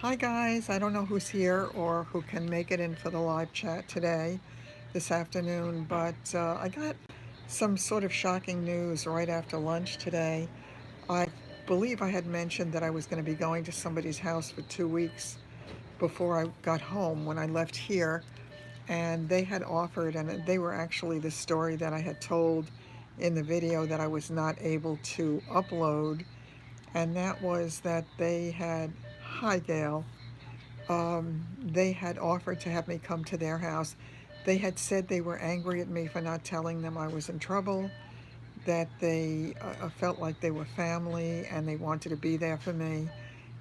Hi guys, I don't know who's here or who can make it in for the live chat today, this afternoon, but I got some sort of shocking news right after lunch today. I believe I had mentioned that I was going to be going to somebody's house for 2 weeks before I got home when I left here, and they had offered, and they were actually the story that I had told in the video that I was not able to upload, and that was that they had, hi Gail, they had offered to have me come to their house. They had said they were angry at me for not telling them I was in trouble, that they felt like they were family and they wanted to be there for me,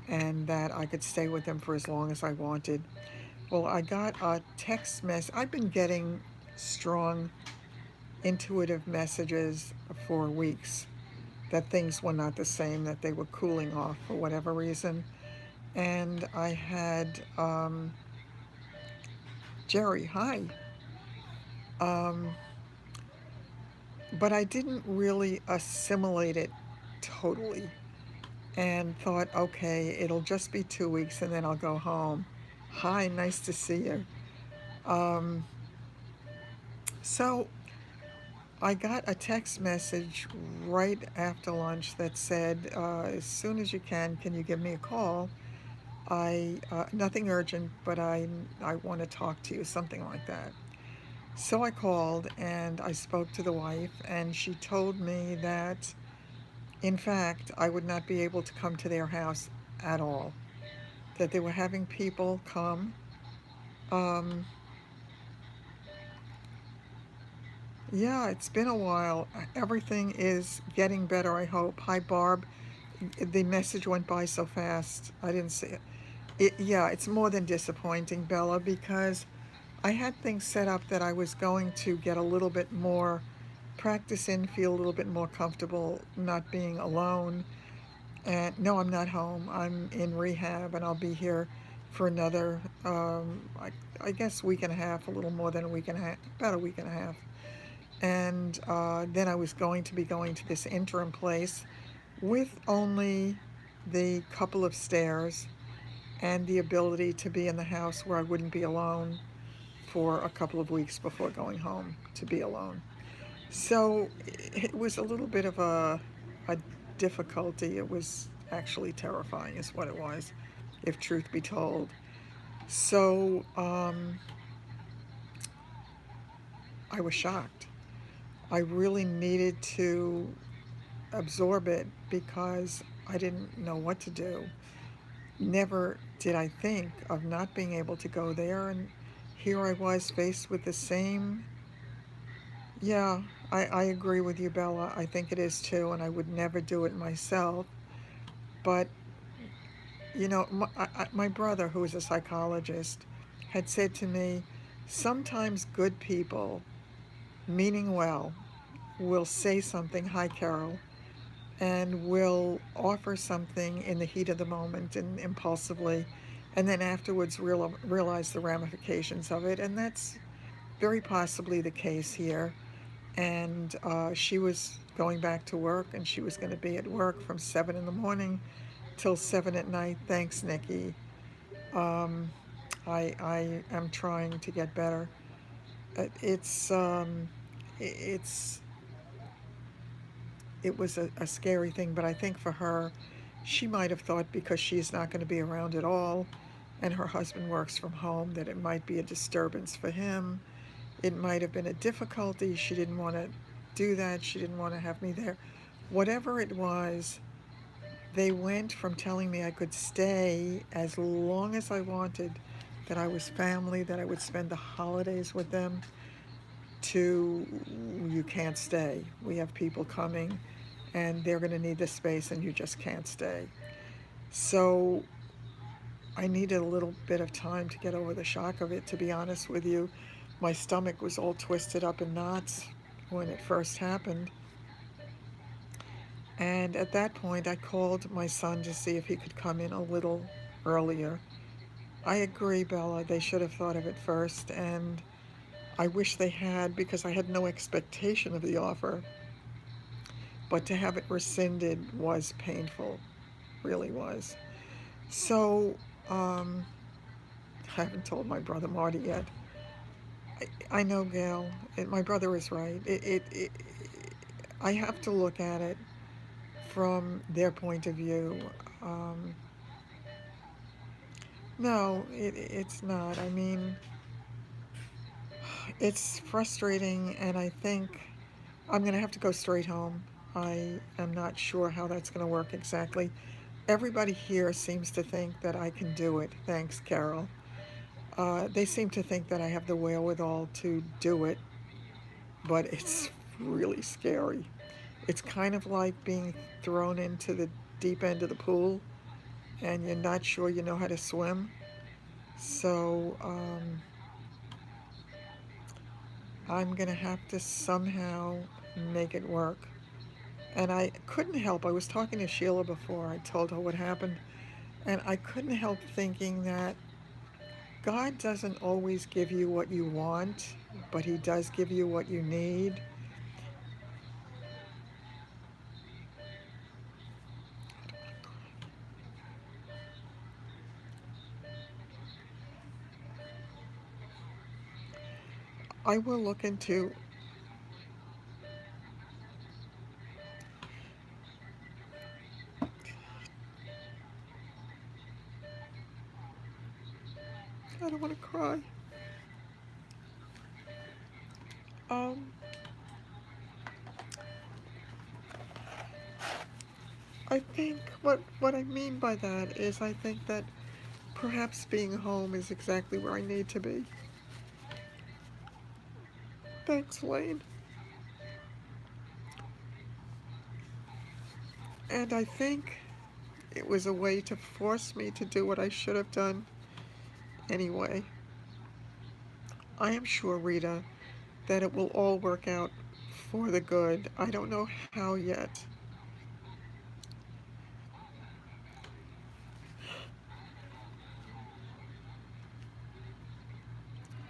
and that I could stay with them for as long as I wanted. Well, I got a text message. I've been getting strong, intuitive messages for weeks that things were not the same, that they were cooling off for whatever reason. And I had Jerry, hi. Um, but I didn't really assimilate it totally and thought, okay, it'll just be 2 weeks and then I'll go home. Hi, nice to see you. Um, so I got a text message right after lunch that said, as soon as you can you give me a call? Nothing urgent, but I want to talk to you, something like that. So I called and I spoke to the wife, and she told me that, in fact, I would not be able to come to their house at all, that they were having people come. Um, yeah, it's been a while. Everything is getting better, I hope. Hi, Barb. The message went by so fast. I didn't see it. Yeah, it's more than disappointing, Bella, because I had things set up that I was going to get a little bit more practice in, feel a little bit more comfortable not being alone. And no, I'm not home. I'm in rehab, and I'll be here for another, I guess, week and a half, a little more than a week and a half, about a week and a half. And then I was going to be going to this interim place with only the couple of stairs and the ability to be in the house where I wouldn't be alone for a couple of weeks before going home to be alone. So it was a little bit of a difficulty. It was actually terrifying, is what it was, if truth be told. So I was shocked. I really needed to absorb it because I didn't know what to do. Never did I think of not being able to go there, and here I was faced with the same. Yeah, I agree with you, Bella. I think it is too, and I would never do it myself. But, my brother, who is a psychologist, had said to me, sometimes good people, meaning well, will say something, hi, Carol, and will offer something in the heat of the moment and impulsively, and then afterwards realize the ramifications of it. And that's very possibly the case here. And she was going back to work, and she was going to be at work from 7 in the morning till 7 at night. Thanks, Nikki. Um, I am trying to get better. It's it's it was a scary thing, but I think for her, she might have thought because she's not going to be around at all, and her husband works from home, that it might be a disturbance for him. It might have been a difficulty. She didn't want to do that. She didn't want to have me there. Whatever it was, they went from telling me I could stay as long as I wanted, that I was family, that I would spend the holidays with them, to you can't stay. We have people coming and they're going to need the space and you just can't stay. So I needed a little bit of time to get over the shock of it, to be honest with you. My stomach was all twisted up in knots when it first happened. And at that point, I called my son to see if he could come in a little earlier. I agree, Bella. They should have thought of it first, and I wish they had, because I had no expectation of the offer. But to have it rescinded was painful, really was. So Um, I haven't told my brother Marty yet. I know, Gail. My brother is right. I have to look at it from their point of view. Um, no, it's not. I mean, it's frustrating, and I think I'm going to have to go straight home. I am not sure how that's going to work exactly. Everybody here seems to think that I can do it. Thanks, Carol. They seem to think that I have the wherewithal to do it, but it's really scary. It's kind of like being thrown into the deep end of the pool and you're not sure you know how to swim. So I'm going to have to somehow make it work. And I couldn't help, I was talking to Sheila before, I told her what happened, and I couldn't help thinking that God doesn't always give you what you want, but He does give you what you need. I will look into, I don't want to cry. Um, I think what I mean by that is I think that perhaps being home is exactly where I need to be. Thanks, Lane. And I think it was a way to force me to do what I should have done anyway. I am sure, Rita, that it will all work out for the good. I don't know how yet,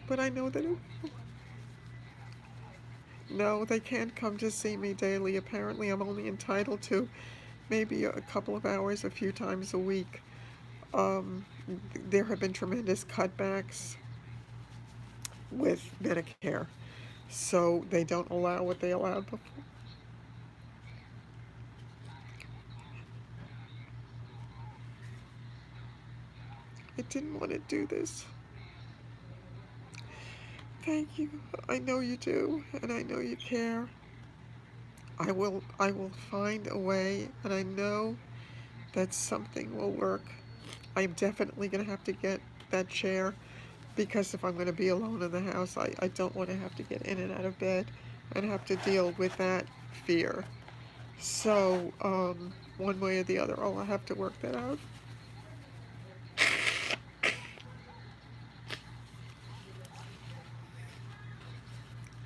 but I know that it. No, they can't come to see me daily. Apparently, I'm only entitled to maybe a couple of hours a few times a week. Um, there have been tremendous cutbacks with Medicare, so they don't allow what they allowed before. I didn't want to do this. Thank you. I know you do, and I know you care. I will find a way, and I know that something will work. I'm definitely going to have to get that chair because if I'm going to be alone in the house, I don't want to have to get in and out of bed and have to deal with that fear. So, one way or the other, I'll have to work that out.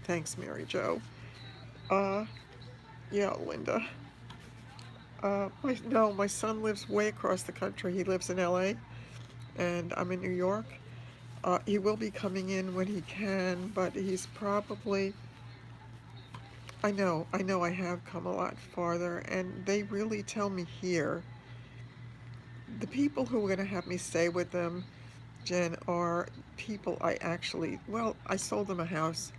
Thanks, Mary Jo. Uh, yeah, Linda. No, my son lives way across the country. He lives in LA, and I'm in New York. He will be coming in when he can, but he's probably. I know I have come a lot farther, and they really tell me here the people who are going to have me stay with them, Jen, are people I actually. Well, I sold them a house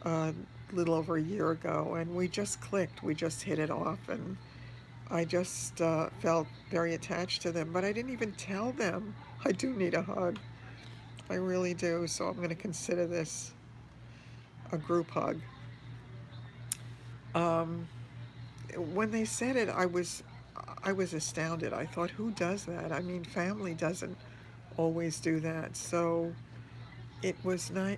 a little over a year ago, and we just clicked. We just hit it off, and I just felt very attached to them. But I didn't even tell them I do need a hug. I really do. So I'm going to consider this a group hug. Um, when they said it, I was astounded. I thought, who does that? I mean, family doesn't always do that. So it was not,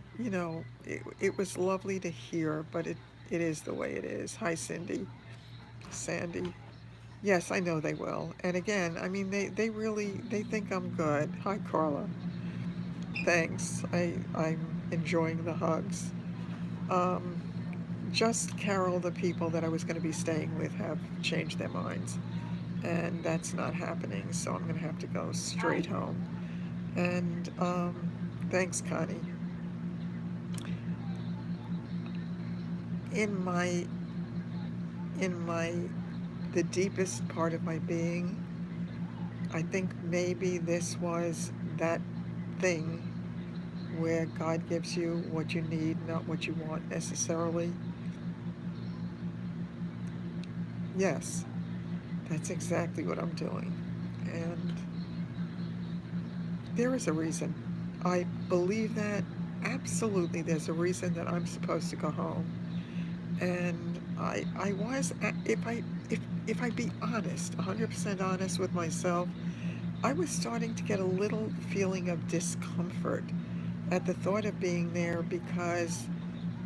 it was lovely to hear, but it is the way it is. Hi, Cindy. Sandy. Yes, I know they will. And again, I mean, they really, they think I'm good. Hi, Carla. Thanks. I'm enjoying the hugs. Um, just Carol, the people that I was going to be staying with have changed their minds. And that's not happening, so I'm going to have to go straight home. And thanks, Connie. In my in my the deepest part of my being, I think maybe this was that thing where God gives you what you need, not what you want necessarily. Yes, that's exactly what I'm doing. And there is a reason. I believe that absolutely there's a reason that I'm supposed to go home. And I was, if I be honest, 100% honest with myself, I was starting to get a little feeling of discomfort at the thought of being there because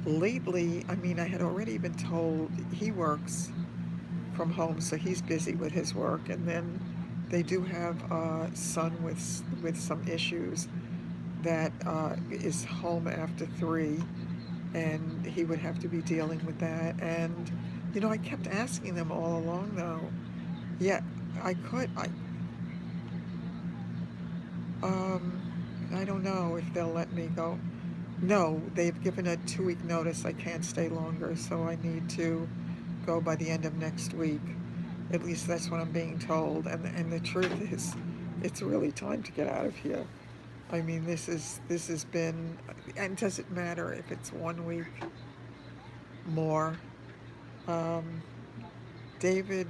lately, I mean, I had already been told he works from home, so he's busy with his work, and then they do have a son with some issues that is home after 3, and he would have to be dealing with that. And I kept asking them all along, though. Yeah, I could. Um, I don't know if they'll let me go. No, they've given a 2-week notice. I can't stay longer, so I need to go by the end of next week. At least that's what I'm being told. And the truth is, it's really time to get out of here. I mean, this has been, and does it matter if it's 1 week more? Um, David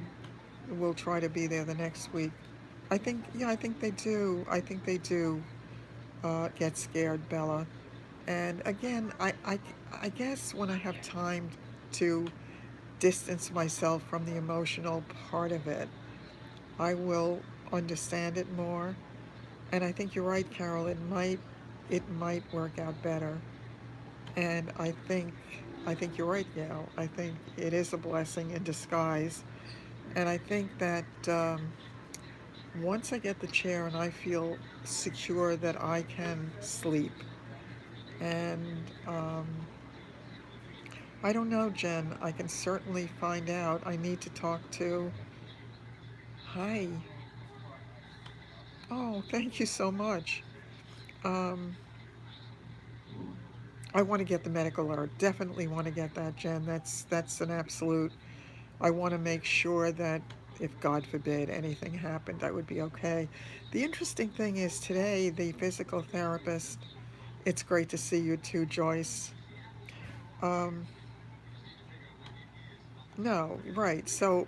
will try to be there the next week. I think, yeah, I think they do. I think they do get scared, Bella. And again, I guess when I have time to distance myself from the emotional part of it, I will understand it more. And I think you're right, Carol. It might work out better. And I think you're right, Gail. I think it is a blessing in disguise. And I think that once I get the chair and I feel secure that I can sleep, and I don't know, Jen. I can certainly find out. I need to talk to. Hi. Oh, thank you so much. Um, I want to get the medical alert. Definitely want to get that, Jen. That's an absolute. I want to make sure that if God forbid anything happened, I would be okay. The interesting thing is today, the physical therapist. It's great to see you too, Joyce. Um, no, right. So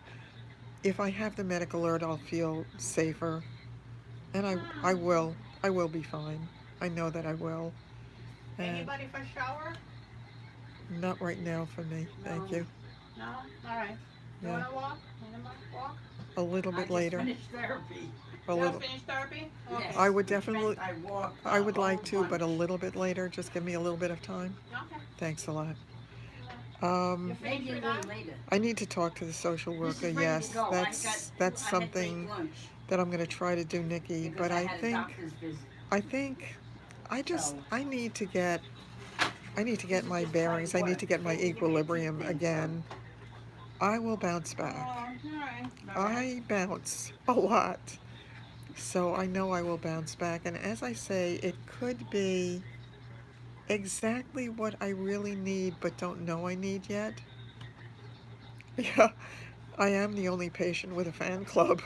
if I have the medical alert, I'll feel safer, and I will be fine. I know that I will. And Anybody for shower? not right now for me. Thank No. you. No? All right. You Yeah, want to walk? Anybody walk? a little I bit just later. finished therapy. A Just little. finished therapy? Okay. I Yes, would which meant definitely. I walked a I would like whole to, but a bunch. little bit later. Just give me a little bit of time. Okay. Thanks a lot. Okay. You Um, finished Maybe a with little that? later. I need to talk to the social This worker. is ready to Yes, go. that's I had to eat something lunch that I'm going to try to do, Nikki. because But I I had a think, doctor's visit. I think, So I need to get, this is my just plain bearings. I need water. to get my They even give me a tea equilibrium thing for it. again. I will bounce Oh, back. all right. All right? I bounce a lot. So I know I will bounce back. And as I say, it could be exactly what I really need but don't know I need yet. Yeah, I am the only patient with a fan club.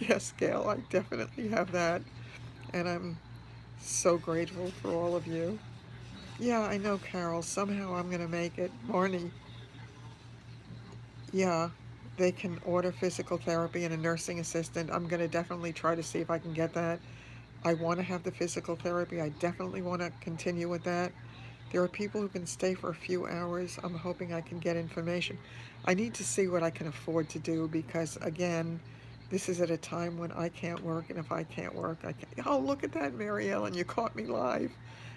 Yes, Gail, I definitely have that. And I'm so grateful for all of you. Yeah, I know, Carol. Somehow I'm going to make it. Marnie, yeah, they can order physical therapy and a nursing assistant. I'm going to definitely try to see if I can get that. I want to have the physical therapy. I definitely want to continue with that. There are people who can stay for a few hours. I'm hoping I can get information. I need to see what I can afford to do because, again, this is at a time when I can't work, and if I can't work, I can't. Oh, look at that, Mary Ellen, you caught me live.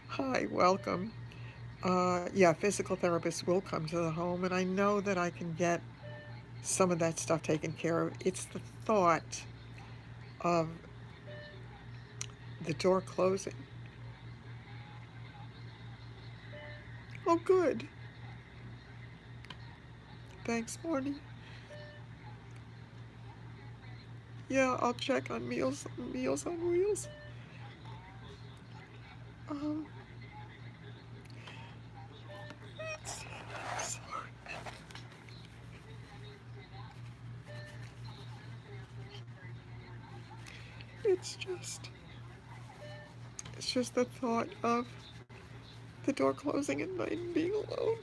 Hi, welcome. Yeah, physical therapists will come to the home, and I know that I can get some of that stuff taken care of. It's the thought of the door closing. Oh, good. Thanks, Marty. Yeah, I'll check on Meals on Wheels. Um, sorry. it's just the thought of the door closing at night and being alone.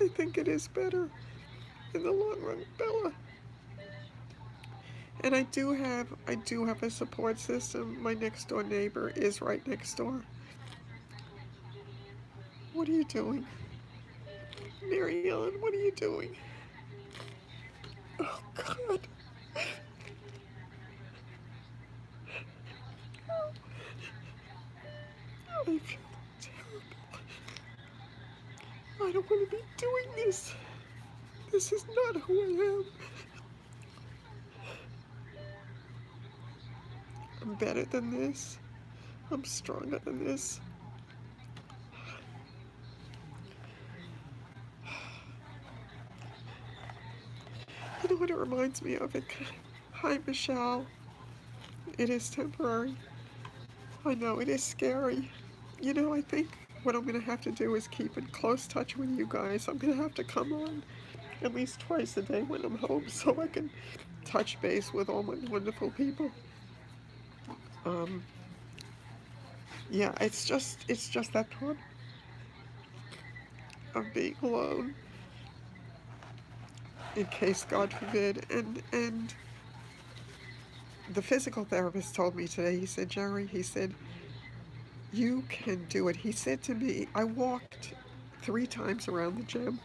I think it is better in the long run, Bella. And I do have a support system. My next door neighbor is right next door. What are you doing? Mary Ellen, what are you doing? Oh, God. I feel terrible. I don't want to be doing this. This is not who I am. I'm better than this. I'm stronger than this. You know what it reminds me of? Hi, Michelle. It is temporary. I know, it is scary. You know, I think what I'm going to have to do is keep in close touch with you guys. I'm going to have to come on at least twice a day when I'm home so I can touch base with all my wonderful people. Um, yeah, it's just that thought of being alone in case God forbid. And the physical therapist told me today, he said, Jerry, he said, you can do it. He said to me, I walked 3 times around the gym.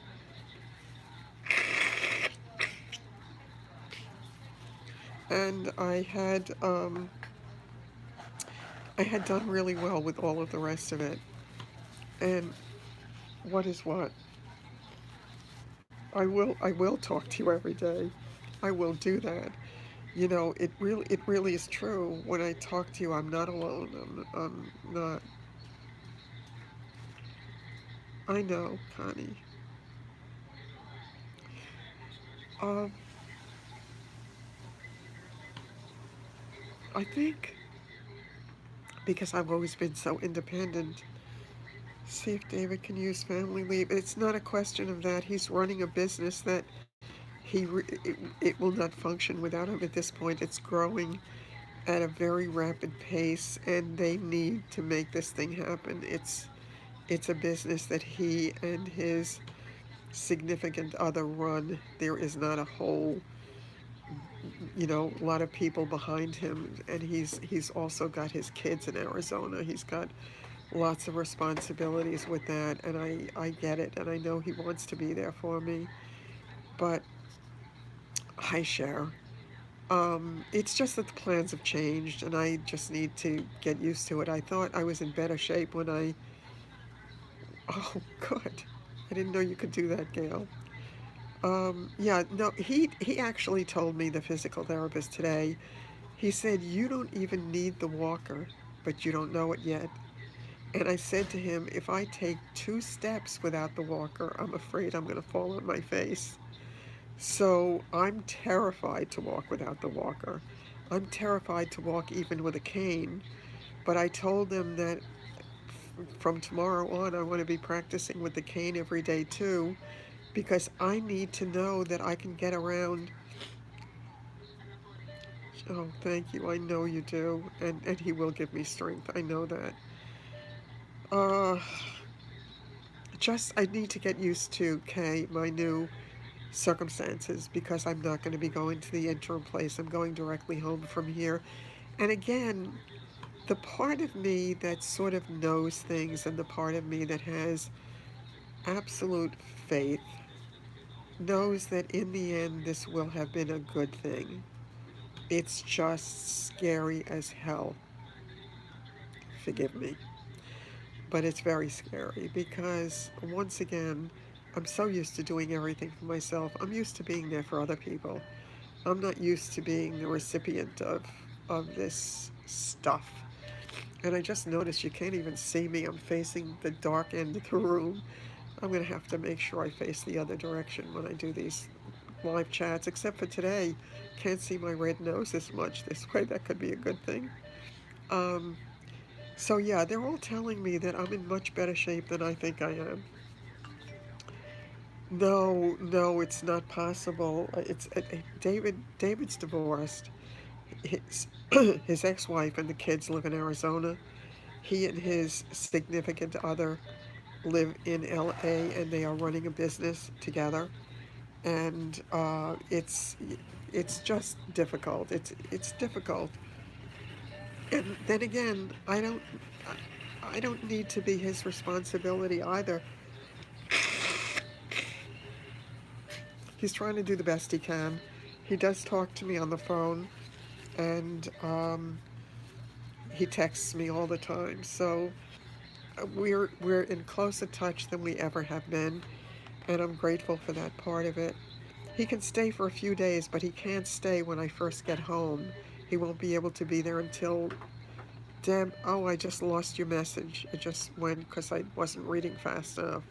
And I had done really well with all of the rest of it. And what is what? I will talk to you every day. I will do that. You know, it really is true. When I talk to you, I'm not alone. I'm not. I know, Connie. Um, I think because I've always been so independent. See if David can use family leave. It's not a question of that. He's running a business that it will not function without him at this point. It's growing at a very rapid pace, and they need to make this thing happen. It's a business that he and his significant other run. There is not a whole, a lot of people behind him, and he's also got his kids in Arizona. He's got lots of responsibilities with that, and I get it, and I know he wants to be there for me. But hi, Cher. It's just that the plans have changed, and I just need to get used to it. I thought I was in better shape when I. Oh, good. I didn't know you could do that, Gail. Yeah, no, he actually told me, the physical therapist today. He said you don't even need the walker, but you don't know it yet. And I said to him, if I take 2 steps without the walker, I'm afraid I'm going to fall on my face. So I'm terrified to walk without the walker. I'm terrified to walk even with a cane. But I told them that from tomorrow on, I want to be practicing with the cane every day too, because I need to know that I can get around. Oh, thank you. I know you do. And he will give me strength. I know that. Uh, I need to get used to, Kay, my new circumstances, because I'm not going to be going to the interim place. I'm going directly home from here. And again, the part of me that sort of knows things and the part of me that has absolute faith knows that in the end this will have been a good thing. It's just scary as hell. Forgive me. But it's very scary because, once again, I'm so used to doing everything for myself. I'm used to being there for other people. I'm not used to being the recipient of this stuff. And I just noticed you can't even see me. I'm facing the dark end of the room. I'm going to have to make sure I face the other direction when I do these live chats, except for today. Can't see my red nose as much this way. That could be a good thing. Um, so, yeah, they're all telling me that I'm in much better shape than I think I am. No, no, it's not possible. David's divorced. his his ex-wife and the kids live in Arizona. He and his significant other live in LA, and they are running a business together. And it's just difficult. It's difficult. And then again, I don't need to be his responsibility either. He's trying to do the best he can. He does talk to me on the phone, and he texts me all the time. So we're in closer touch than we ever have been, and I'm grateful for that part of it. He can stay for a few days, but he can't stay when I first get home. He won't be able to be there until Deb. Oh, I just lost your message. It just went because I wasn't reading fast enough.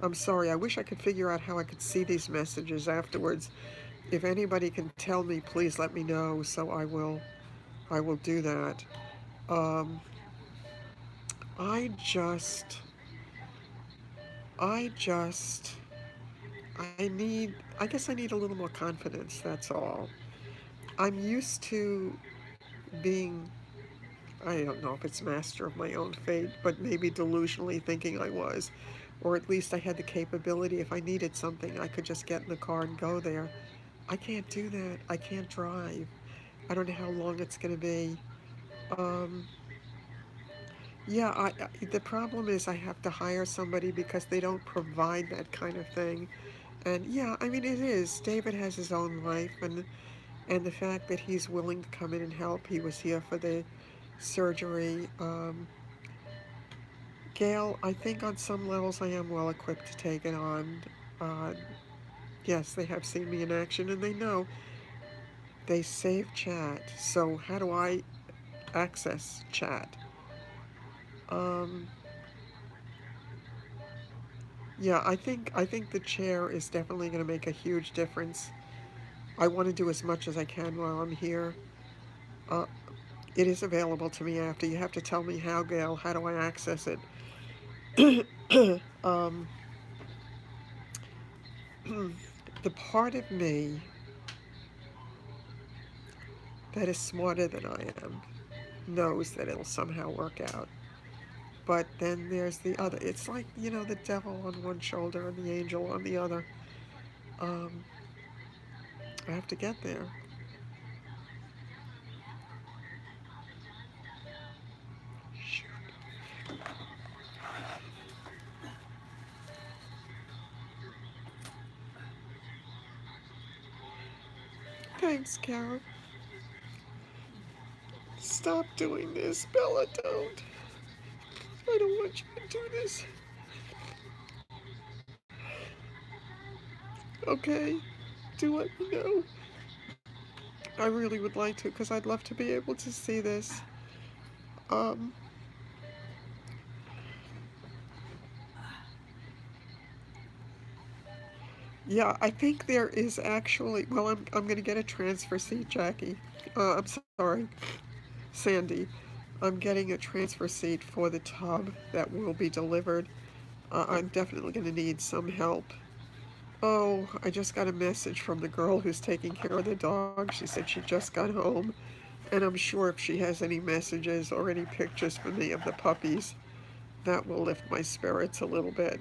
I'm sorry. I wish I could figure out how I could see these messages afterwards. If anybody can tell me, please let me know. So I will do that. Um, I just, I just, I guess I need a little more confidence. That's all. I'm used to being, I don't know if it's master of my own fate, but maybe delusionally thinking I was. Or at least I had the capability, if I needed something, I could just get in the car and go there. I can't do that. I can't drive. I don't know how long it's going to be. Um, yeah, the problem is I have to hire somebody because they don't provide that kind of thing. And yeah, I mean it is. David has his own life, and the fact that he's willing to come in and help. He was here for the surgery. Gail, I think on some levels I am well equipped to take it on. Uh, yes, they have seen me in action and they know they save chat. So how do I access chat? Um, yeah, I think the chair is definitely going to make a huge difference. I want to do as much as I can while I'm here. Uh, it is available to me after. You have to tell me how, Gail. How do I access it? um, the part of me that is smarter than I am knows that it'll somehow work out. But then there's the other. It's like, the devil on one shoulder and the angel on the other. Um, I have to get there. Shoot. Thanks, Karen. Stop doing this, Bella. Don't. I don't want you to do this. Okay? Do let me know. I really would like to because I'd love to be able to see this. Um, yeah, I think there is actually. Well, I'm going to get a transfer seat, Jackie. I'm sorry, Sandy. I'm getting a transfer seat for the tub that will be delivered. I'm definitely going to need some help. Oh, I just got a message from the girl who's taking care of the dog. She said she just got home, and I'm sure if she has any messages or any pictures for me of the puppies, that will lift my spirits a little bit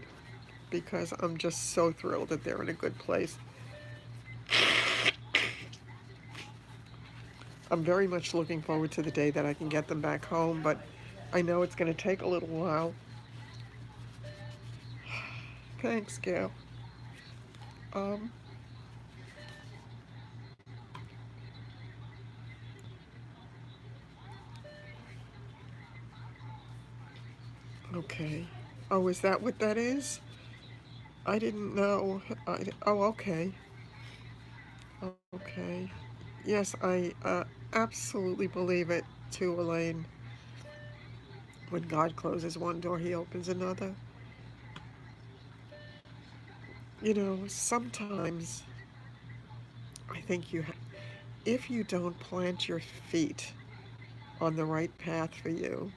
because I'm just so thrilled that they're in a good place. I'm very much looking forward to the day that I can get them back home, but I know it's going to take a little while. Thanks, Gail. Um, okay. Oh, is that what that is? I didn't know. Oh, okay. Okay. Yes, I absolutely believe it too, Elaine. When God closes one door, He opens another. Sometimes I think if you don't plant your feet on the right path for you,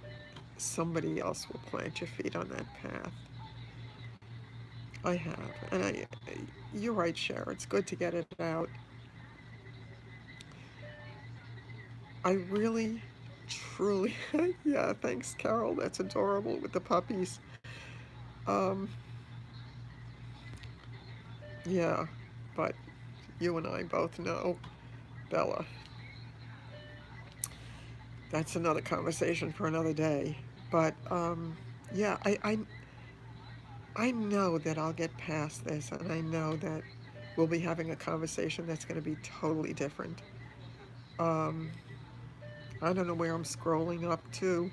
somebody else will plant your feet on that path. I have, and you're right, Cher. It's good to get it out. I really, truly, yeah, thanks, Carol. That's adorable with the puppies. Um, yeah, but you and I both know, Bella, that's another conversation for another day. But yeah, I know that I'll get past this, and I know that we'll be having a conversation that's going to be totally different. Um, I don't know where I'm scrolling up to,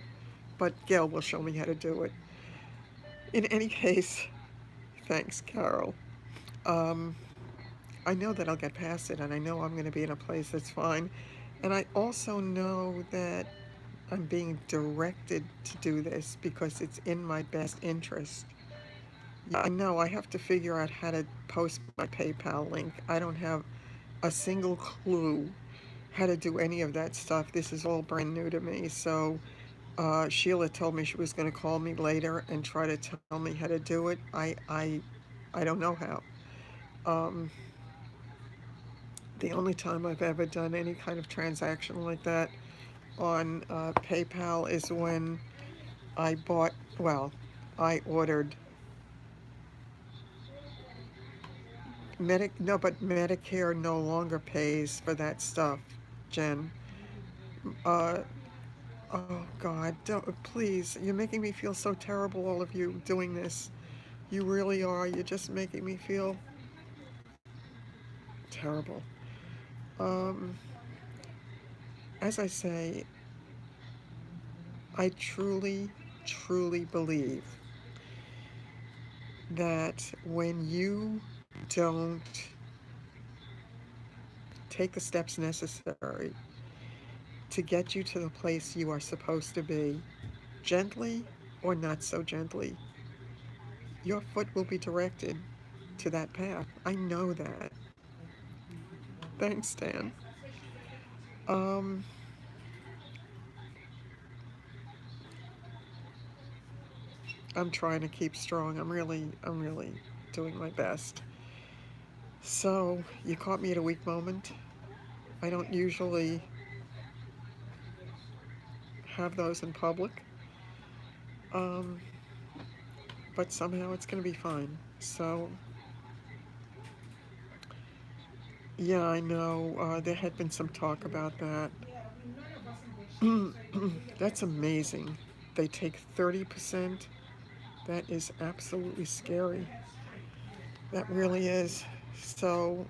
but Gail will show me how to do it. In any case, thanks, Carol. Um, I know that I'll get past it, and I know I'm going to be in a place that's fine. And I also know that I'm being directed to do this because it's in my best interest. Yeah, I know I have to figure out how to post my PayPal link. I don't have a single clue how to do any of that stuff. This is all brand new to me. So Sheila told me she was going to call me later and try to tell me how to do it. I don't know how. Um, the only time I've ever done any kind of transaction like that on PayPal is when I bought, well, I ordered no, but Medicare no longer pays for that stuff, Jen. Uh, oh God, don't, please, you're making me feel so terrible, all of you doing this. You really are. You're just making me feel terrible. Um, as I say, I truly, truly believe that when you don't take the steps necessary to get you to the place you are supposed to be, gently or not so gently, your foot will be directed to that path. I know that. Thanks, Dan. Um, I'm trying to keep strong. I'm really doing my best. So, you caught me at a weak moment. I don't usually have those in public, um, but somehow it's going to be fine. So, yeah, I know there had been some talk about that. That's amazing. They take 30%. That is absolutely scary. That really is. So,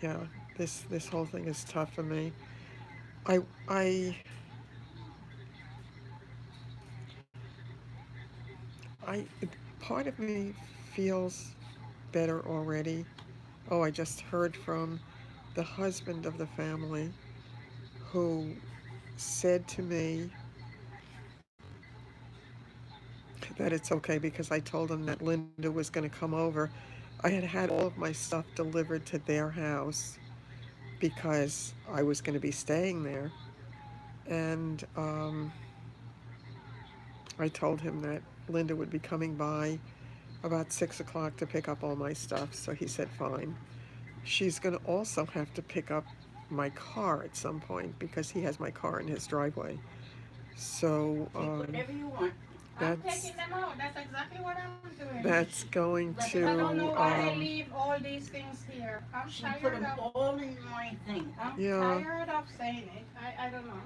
yeah, this whole thing is tough for me. I I I part of me feels better already. Oh, I just heard from the husband of the family who said to me that it's okay because I told him that Linda was going to come over. I had all of my stuff delivered to their house because I was going to be staying there. And I told him that Linda would be coming by about 6 o'clock to pick up all my stuff. So he said, fine. She's going to also have to pick up my car at some point because he has my car in his driveway. So Take whatever you want. I'm that's taking them out. That's exactly what I'm doing. that's going But Because I don't know to why they leave all these things here. I'm she put tired them of. all in my thing. I'm yeah. tired of saying it. I don't know.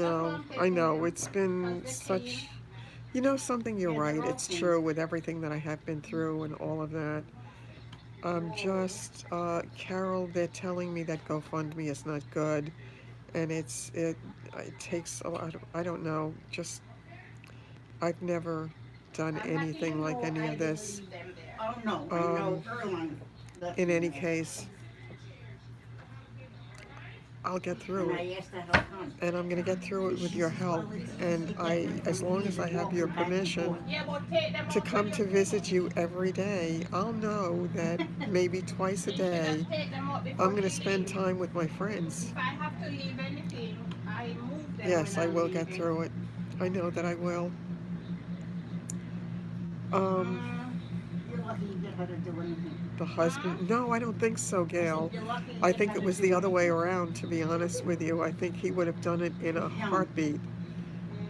That's why I'm I taking know. them. It's Because been they're clean. such. You know something, you're Yeah, they're right. all It's clean. true with everything that I have been through and all of that. Carol, they're telling me that GoFundMe is not good. And it takes a lot of, I don't know, just, I've never done I'm not anything even like know any I of didn't this. leave them there. Oh no, I know Um, Erland left in them any there. case, I'll get through And it. I asked her how come. And I'm going to get through it with your help. And as long as I have your Back and forth. permission Yeah, but take them to out when come you to visit you every day, I'll know that maybe twice a you should day just take them out I'm before going to you spend leave. time with my friends. If I have to leave anything, I move them when Yes, I I'm will get leaving. through it. I know that I will. Um, Mm, You're lucky you get her to do anything. The husband? No, I don't think so, I Gail. said, you're lucky I he think had it to was the do other it. way around, to be honest with you. I think he would have done it in a Him. heartbeat.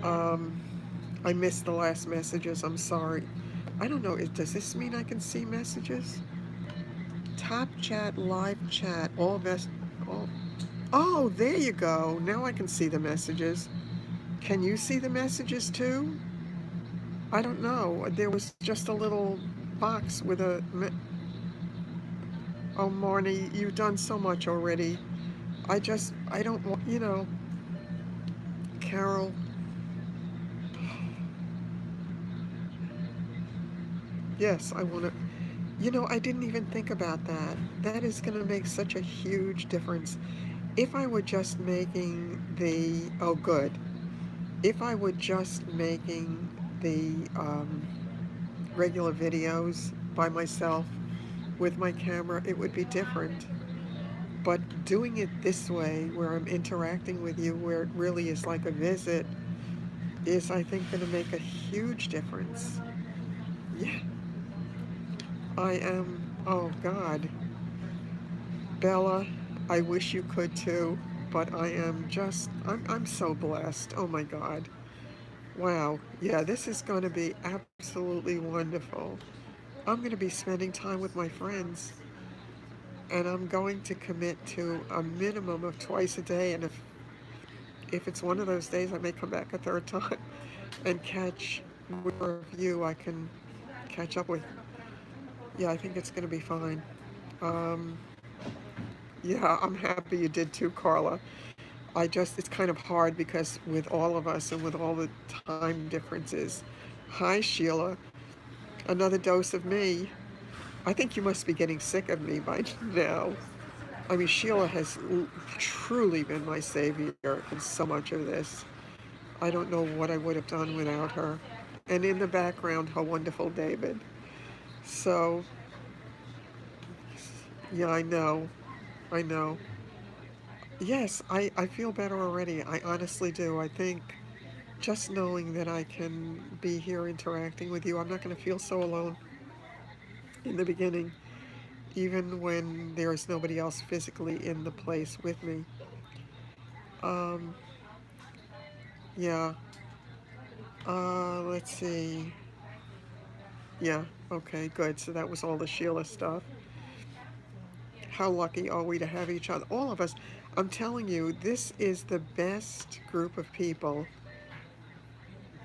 Um, I missed the last messages. I'm sorry. I don't know. Does this mean I can see messages? Top chat, live chat, all. Oh, there you go. Now I can see the messages. Can you see the messages too? I don't know. There was just a little box with Oh, Marnie, you've done so much already. I don't want, Carol, yes, I want to, I didn't even think about that. That is going to make such a huge difference. If I were just making oh, good. If I were just making the regular videos by myself with my camera, it would be different. But doing it this way, where I'm interacting with you, where it really is like a visit, is, I think, going to make a huge difference. Yeah, I am. Oh, God. Bella, I wish you could too, but I'm so blessed. Oh, my God. Wow. Yeah, this is going to be absolutely wonderful. I'm going to be spending time with my friends, and I'm going to commit to a minimum of twice a day. And if it's one of those days, I may come back a third time and catch whichever of you I can catch up with. Yeah, I think it's going to be fine. Um, yeah, I'm happy you did too, Carla. It's kind of hard because with all of us and with all the time differences. Hi, Sheila. Another dose of me. I think you must be getting sick of me by now. I mean, Sheila has truly been my savior in so much of this. I don't know what I would have done without her. And in the background, her wonderful David. So, yeah, I know. I know. Yes, I feel better already. I honestly do. I think just knowing that I can be here interacting with you, I'm not going to feel so alone in the beginning, even when there is nobody else physically in the place with me. Um, yeah. Let's see. Yeah, okay, good. So that was all the Sheila stuff. How lucky are we to have each other? All of us. I'm telling you, this is the best group of people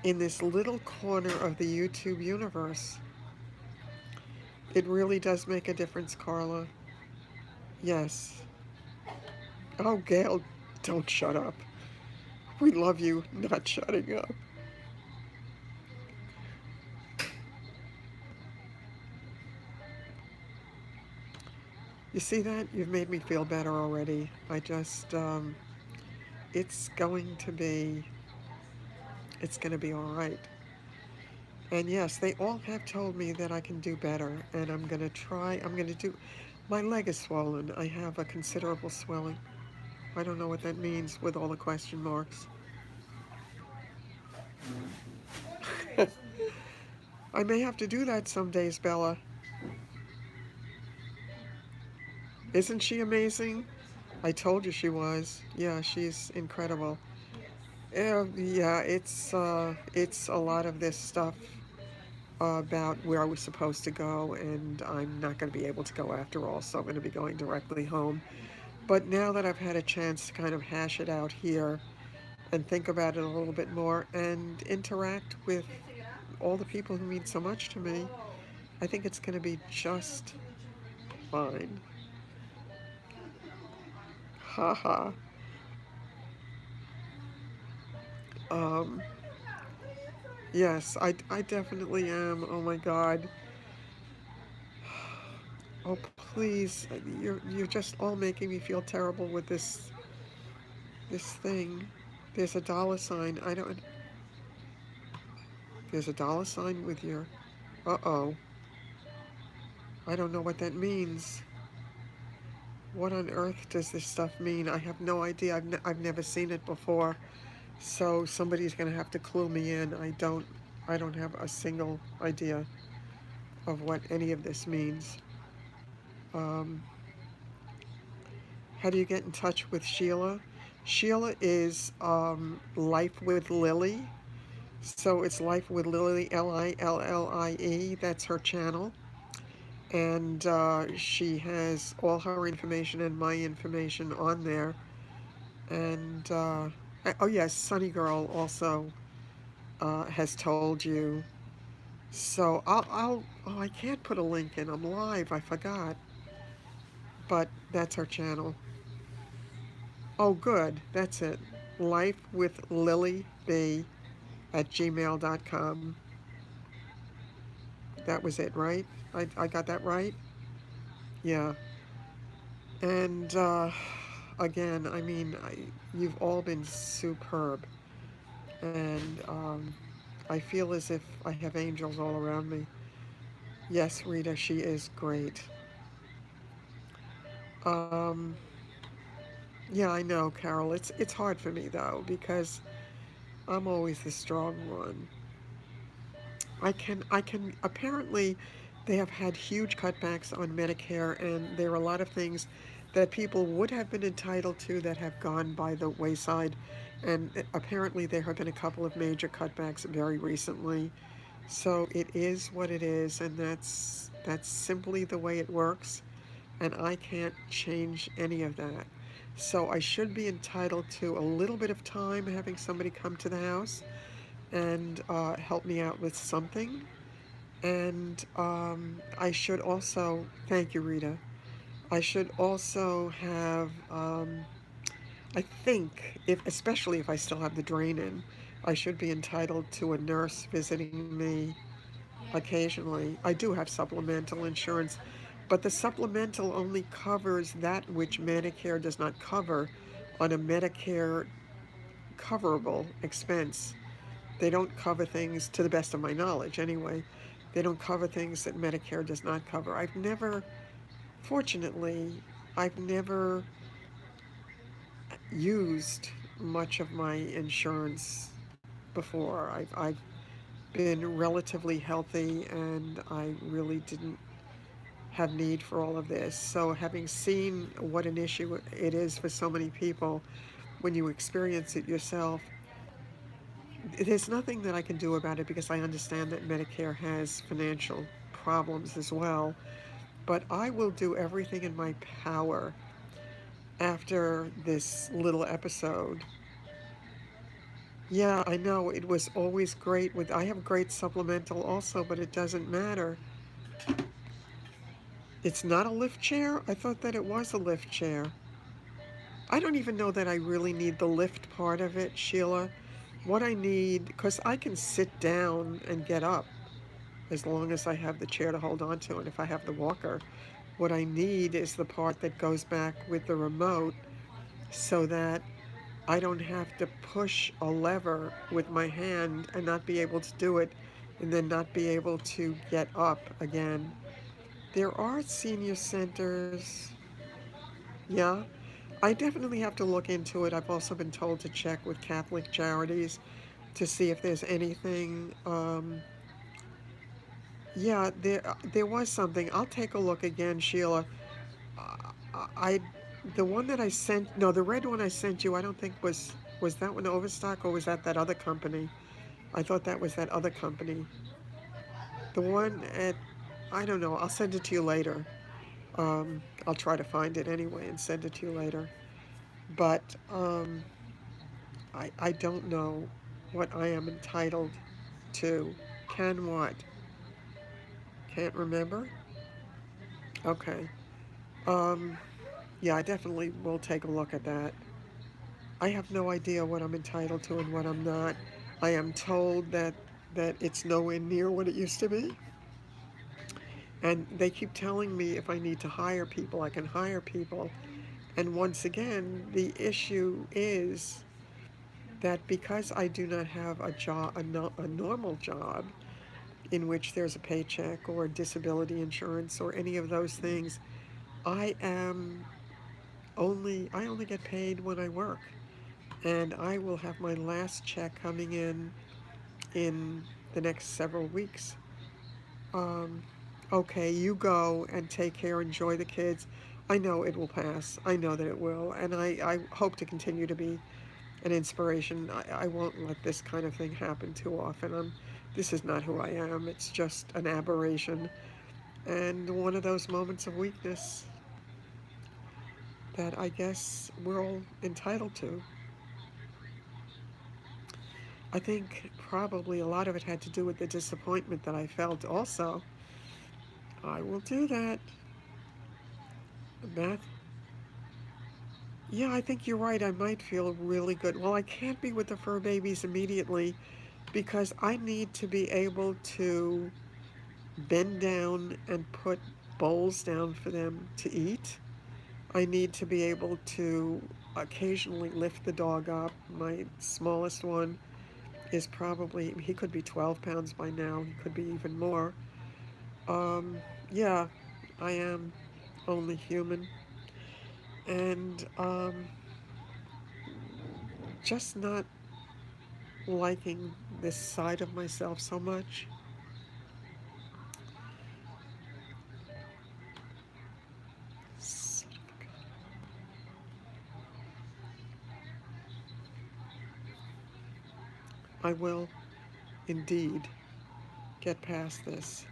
in this little corner of the YouTube universe. It really does make a difference, Carla. Yes. Oh, Gail, don't shut up. We love you not shutting up. You see that? You've made me feel better already. It's going to be, it's going to be all right. And yes, they all have told me that I can do better, and I'm going to try. My leg is swollen. I have a considerable swelling. I don't know what that means with all the question marks. I may have to do that some days, Bella. Isn't she amazing? I told you she was. Yeah, she's incredible. Yeah, it's a lot of this stuff about where I was supposed to go, and I'm not going to be able to go after all, so I'm going to be going directly home. But now that I've had a chance to kind of hash it out here and think about it a little bit more and interact with all the people who mean so much to me, I think it's going to be just fine. Haha. Um, yes, I definitely am. Oh my God. Oh, please. You're just all making me feel terrible with this thing. There's a dollar sign. I don't. There's a dollar sign with your. Uh-oh. I don't know what that means. What on earth does this stuff mean? I have no idea. I've never seen it before. So somebody's going to have to clue me in. I don't have a single idea of what any of this means. Um, how do you get in touch with Sheila? Sheila is Life with Lily. So it's Life with Lily, Lillie. That's her channel. And she has all her information and my information on there. And oh yes, Sunny Girl also has told you. So oh, I can't put a link in. I'm live. I forgot. But that's her channel. Oh, good. That's it. Life with Lily B at gmail.com. That was it, right? I got that right? Yeah. And again, I mean, you've all been superb. And I feel as if I have angels all around me. Yes, Rita, she is great. Um, yeah, I know, Carol. It's hard for me though because I'm always the strong one. I can apparently they have had huge cutbacks on Medicare and there are a lot of things that people would have been entitled to that have gone by the wayside and apparently there have been a couple of major cutbacks very recently. So it is what it is and that's simply the way it works and I can't change any of that. So I should be entitled to a little bit of time having somebody come to the house and help me out with something. And I should also, thank you, Rita. I should also have, I think, if especially if I still have the drain in, I should be entitled to a nurse visiting me occasionally. I do have supplemental insurance, but the supplemental only covers that which Medicare does not cover on a Medicare coverable expense. They don't cover things, to the best of my knowledge anyway, they don't cover things that Medicare does not cover. Fortunately, I've never used much of my insurance before. I've been relatively healthy and I really didn't have need for all of this. So, having seen what an issue it is for so many people when you experience it yourself, there's nothing that I can do about it because I understand that Medicare has financial problems as well. But I will do everything in my power after this little episode. Yeah, I know it was always great with I have great supplemental also, but it doesn't matter. It's not a lift chair? I thought that it was a lift chair. I don't even know that I really need the lift part of it, Sheila. What I need, because I can sit down and get up as long as I have the chair to hold on to and if I have the walker. What I need is the part that goes back with the remote so that I don't have to push a lever with my hand and not be able to do it and then not be able to get up again. There are senior centers. Yeah, I definitely have to look into it. I've also been told to check with Catholic Charities to see if there's anything. Yeah, there was something. I'll take a look again, Sheila. I the one that I sent, no, the red one I sent you. I don't think was that one Overstock or was that that other company? I thought that was that other company. The one at I don't know. I'll send it to you later. I'll try to find it anyway and send it to you later. But I don't know what I am entitled to. Can what? Can't remember? Okay. Um, yeah, I definitely will take a look at that. I have no idea what I'm entitled to and what I'm not. I am told that it's nowhere near what it used to be. And they keep telling me if I need to hire people, I can hire people. And once again, the issue is that because I do not have a job, a normal job in which there's a paycheck or disability insurance or any of those things, I only get paid when I work. And I will have my last check coming in the next several weeks. Um, okay, you go and take care, enjoy the kids. I know it will pass. I know that it will. And I hope to continue to be an inspiration. I won't let this kind of thing happen too often. This is not who I am. It's just an aberration and one of those moments of weakness that I guess we're all entitled to. I think probably a lot of it had to do with the disappointment that I felt also. I will do that. Beth? Yeah, I think you're right. I might feel really good. Well, I can't be with the fur babies immediately because I need to be able to bend down and put bowls down for them to eat. I need to be able to occasionally lift the dog up. My smallest one is probably, he could be 12 pounds by now, he could be even more. Um, yeah, I am only human. And just not liking this side of myself so much. I will indeed get past this.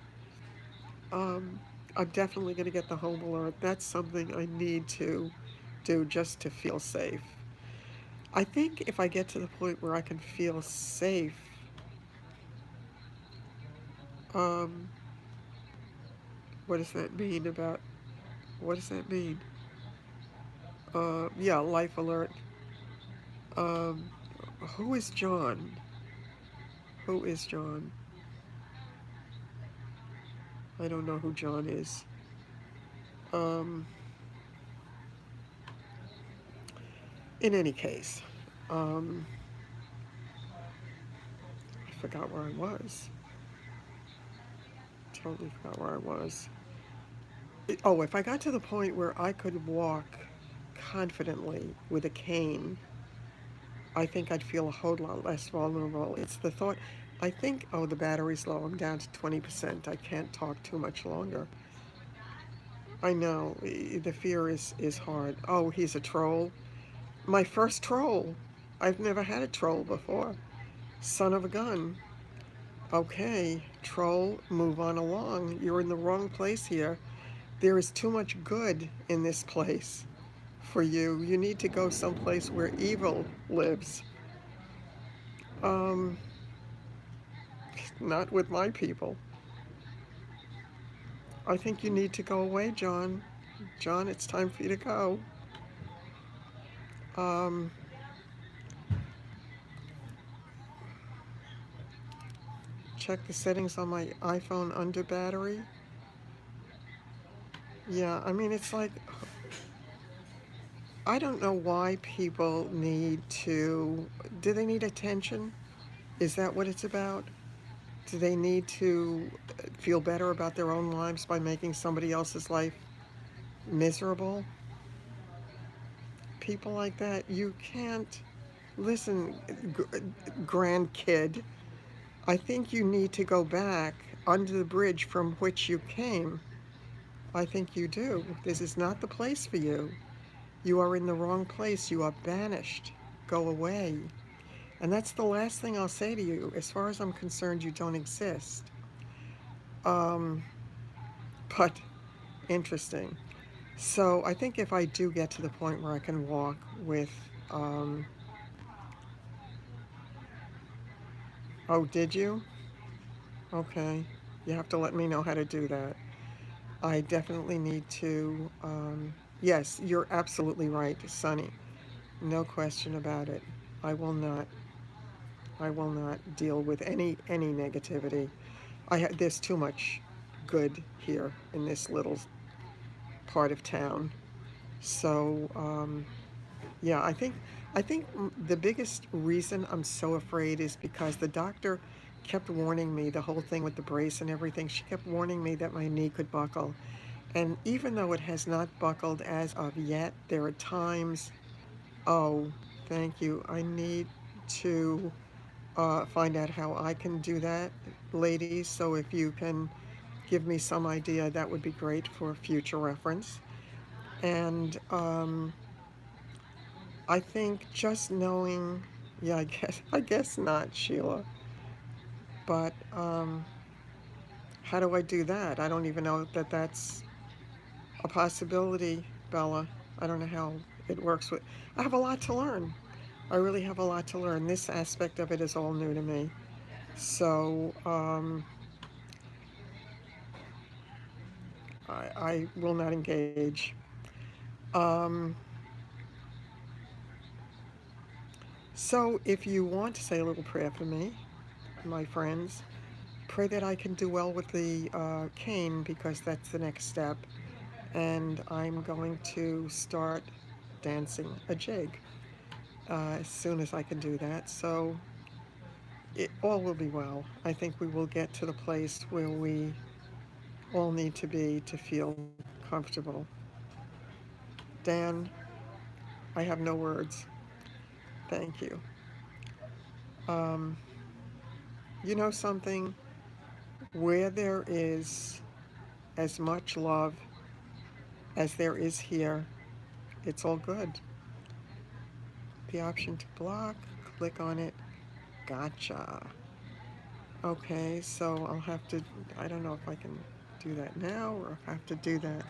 Um, I'm definitely going to get the home alert. That's something I need to do just to feel safe. I think if I get to the point where I can feel safe, um, what does that mean about, what does that mean? Yeah, life alert. Um, who is John? Who is John? I don't know who John is. Um, in any case, um, I forgot where I was. Totally forgot where I was. Oh, if I got to the point where I could walk confidently with a cane, I think I'd feel a whole lot less vulnerable. It's the thought. I think, oh, the battery's low. I'm down to 20%. I can't talk too much longer. I know. The fear is hard. Oh, he's a troll. My first troll. I've never had a troll before. Son of a gun. Okay, troll, move on along. You're in the wrong place here. There is too much good in this place for you. You need to go someplace where evil lives. Um, not with my people. I think you need to go away, John. John, it's time for you to go. Um, check the settings on my iPhone under battery. Yeah, I mean, it's like, I don't know why people need to, do they need attention? Is that what it's about? Do they need to feel better about their own lives by making somebody else's life miserable? People like that, you can't, listen, grandkid, I think you need to go back under the bridge from which you came. I think you do. This is not the place for you. You are in the wrong place. You are banished. Go away. And that's the last thing I'll say to you. As far as I'm concerned, you don't exist. Um, but interesting. So I think if I do get to the point where I can walk with, um, oh, did you? Okay. You have to let me know how to do that. I definitely need to, yes, you're absolutely right, Sonny. No question about it. I will not, I will not deal with any negativity. There's too much good here in this little part of town. So, yeah, I think the biggest reason I'm so afraid is because the doctor kept warning me, the whole thing with the brace and everything, she kept warning me that my knee could buckle. And even though it has not buckled as of yet, there are times, oh, thank you, I need to find out how I can do that, ladies. So if you can give me some idea, that would be great for future reference. And I think just knowing, yeah, I guess not, Sheila. But how do I do that? I don't even know that that's a possibility, Bella. I don't know how it works with. I have a lot to learn. I really have a lot to learn. This aspect of it is all new to me. So I will not engage. Um, so if you want to say a little prayer for me, my friends, pray that I can do well with the cane because that's the next step. And I'm going to start dancing a jig as soon as I can do that. So it all will be well. I think we will get to the place where we all need to be to feel comfortable. Dan, I have no words. Thank you. Um, you know something? Where there is as much love as there is here, it's all good. The option to block, click on it. Gotcha. Okay, so I'll have to, I don't know if I can do that now or if I have to do that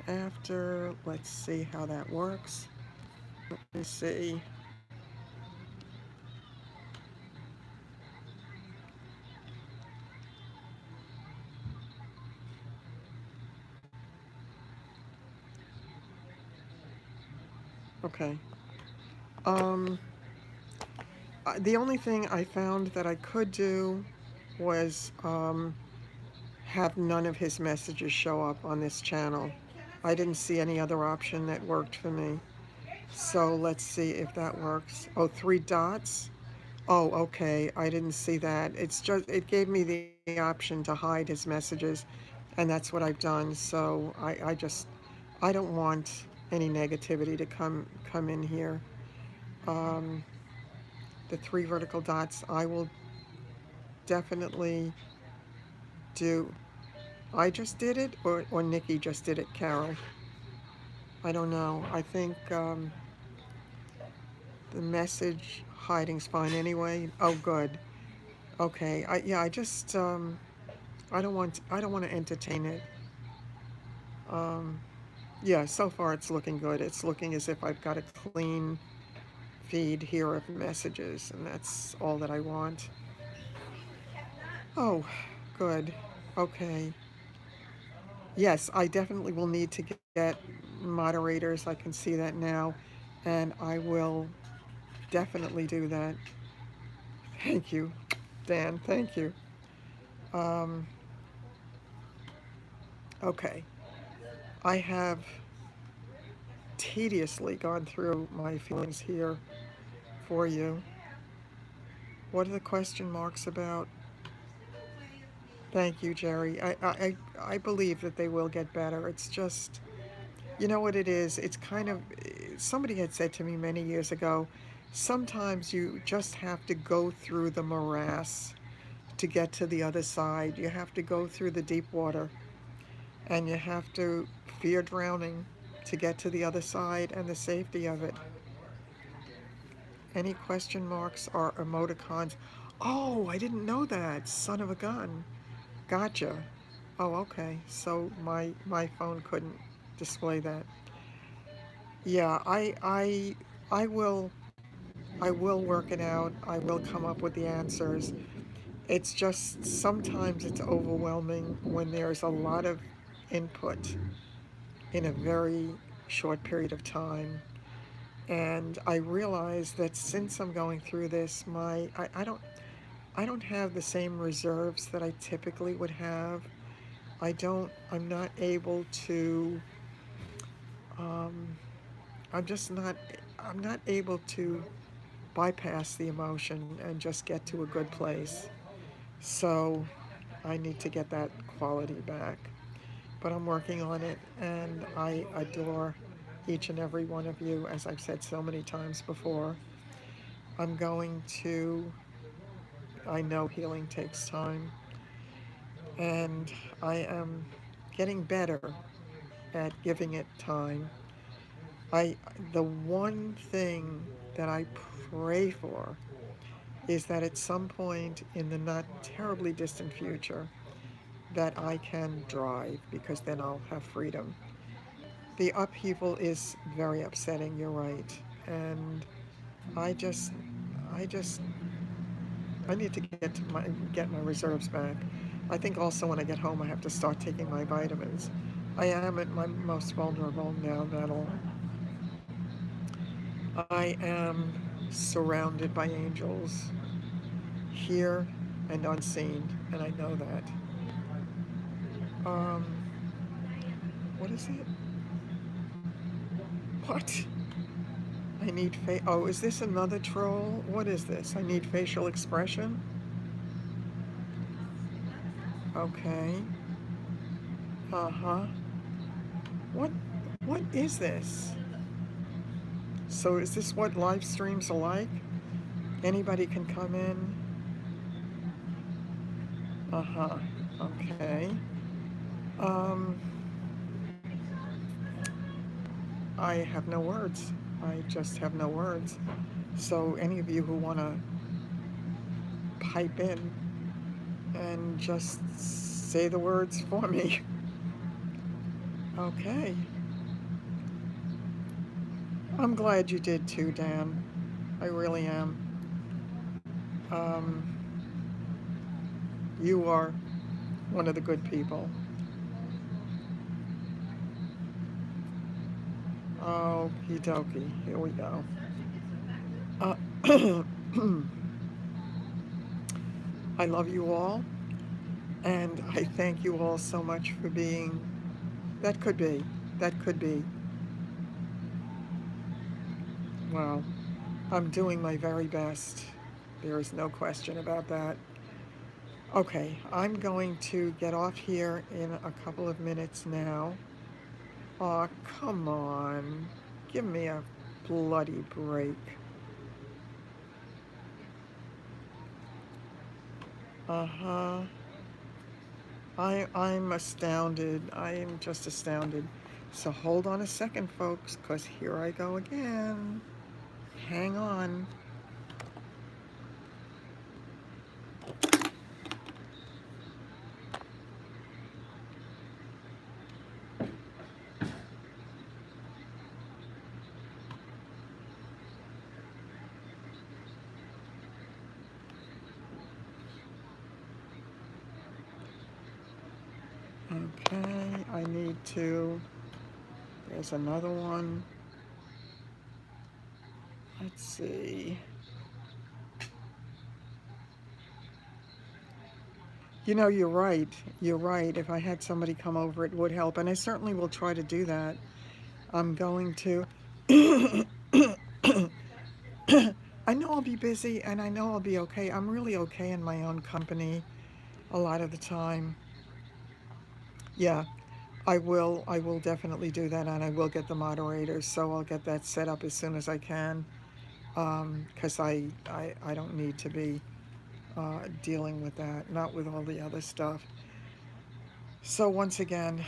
after. Let's see how that works. Let me see. Okay. Um, the only thing I found that I could do was have none of his messages show up on this channel. I didn't see any other option that worked for me. So let's see if that works. Oh, three dots. Oh, okay. I didn't see that. It's just, it gave me the option to hide his messages, and that's what I've done. So I don't want any negativity to come in here. Um, the three vertical dots, I will definitely do. I just did it, or Nikki just did it, Carol. I don't know. I think the message hiding's fine anyway. Oh, good. Okay. Yeah. I don't want to entertain it. Um, yeah. So far, it's looking good. It's looking as if I've got a clean feed here of messages, and that's all that I want. Oh, good. Okay. Yes, I definitely will need to get moderators. I can see that now, and I will definitely do that. Thank you, Dan. Thank you. Um, okay. I have tediously gone through my feelings here for you. What are the question marks about? Thank you, Jerry. I believe that they will get better. It's just, you know what it is? It's kind of, somebody had said to me many years ago, sometimes you just have to go through the morass to get to the other side. You have to go through the deep water and you have to fear drowning to get to the other side and the safety of it. Any question marks are emoticons. Oh, I didn't know that. Son of a gun. Gotcha. Oh, okay. So my phone couldn't display that. Yeah, I will work it out. I will come up with the answers. It's just sometimes it's overwhelming when there's a lot of input in a very short period of time. And I realize that since I'm going through this, I don't have the same reserves that I typically would have. I'm not able to, um, I'm just not, I'm not able to bypass the emotion and just get to a good place. So I need to get that quality back. But I'm working on it, and I adore each and every one of you, as I've said so many times before. I'm going to, I know healing takes time, and I am getting better at giving it time. I the one thing that I pray for is that at some point in the not terribly distant future that I can drive, because then I'll have freedom. The upheaval is very upsetting, you're right. And I just I just I need to get my reserves back. I think also when I get home I have to start taking my vitamins. I am at my most vulnerable now that'll I am surrounded by angels here and unseen, and I know that. Um, what is it? What? I need oh, is this another troll? What is this? I need facial expression? Okay. Uh-huh. What what is this? So is this what live streams are like? Anybody can come in? Uh-huh. Okay. Um, I have no words. I just have no words. So any of you who want to pipe in and just say the words for me. Okay. I'm glad you did too, Dan. I really am. Um, you are one of the good people. Okie dokie. Here we go. Uh, I love you all, and I thank you all so much for being. That could be. That could be. Well, I'm doing my very best. There is no question about that. Okay, I'm going to get off here in a couple of minutes now. Aw, come on. Give me a bloody break. Uh-huh. I'm astounded. I am just astounded. So hold on a second, folks, because here I go again. Hang on. Okay, I need to. There's another one. Let's see. You know, you're right. You're right. If I had somebody come over, it would help. And I certainly will try to do that. I'm going to. I know I'll be busy and I know I'll be okay. I'm really okay in my own company a lot of the time. Yeah, I will definitely do that, and I will get the moderators, so I'll get that set up as soon as I can. Because I don't need to be dealing with that, not with all the other stuff. So once again,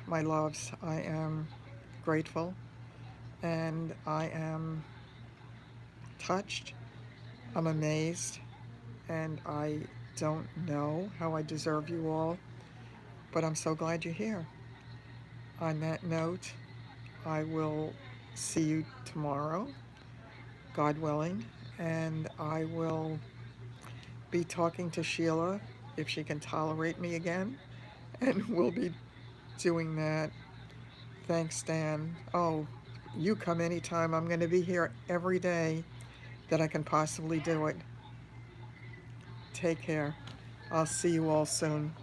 my loves, I am grateful and I am touched. I'm amazed, and I don't know how I deserve you all, but I'm so glad you're here. On that note, I will see you tomorrow, God willing, and I will be talking to Sheila if she can tolerate me again, and we'll be doing that. Thanks, Dan. Oh, you come anytime. I'm going to be here every day that I can possibly do it. Take care. I'll see you all soon.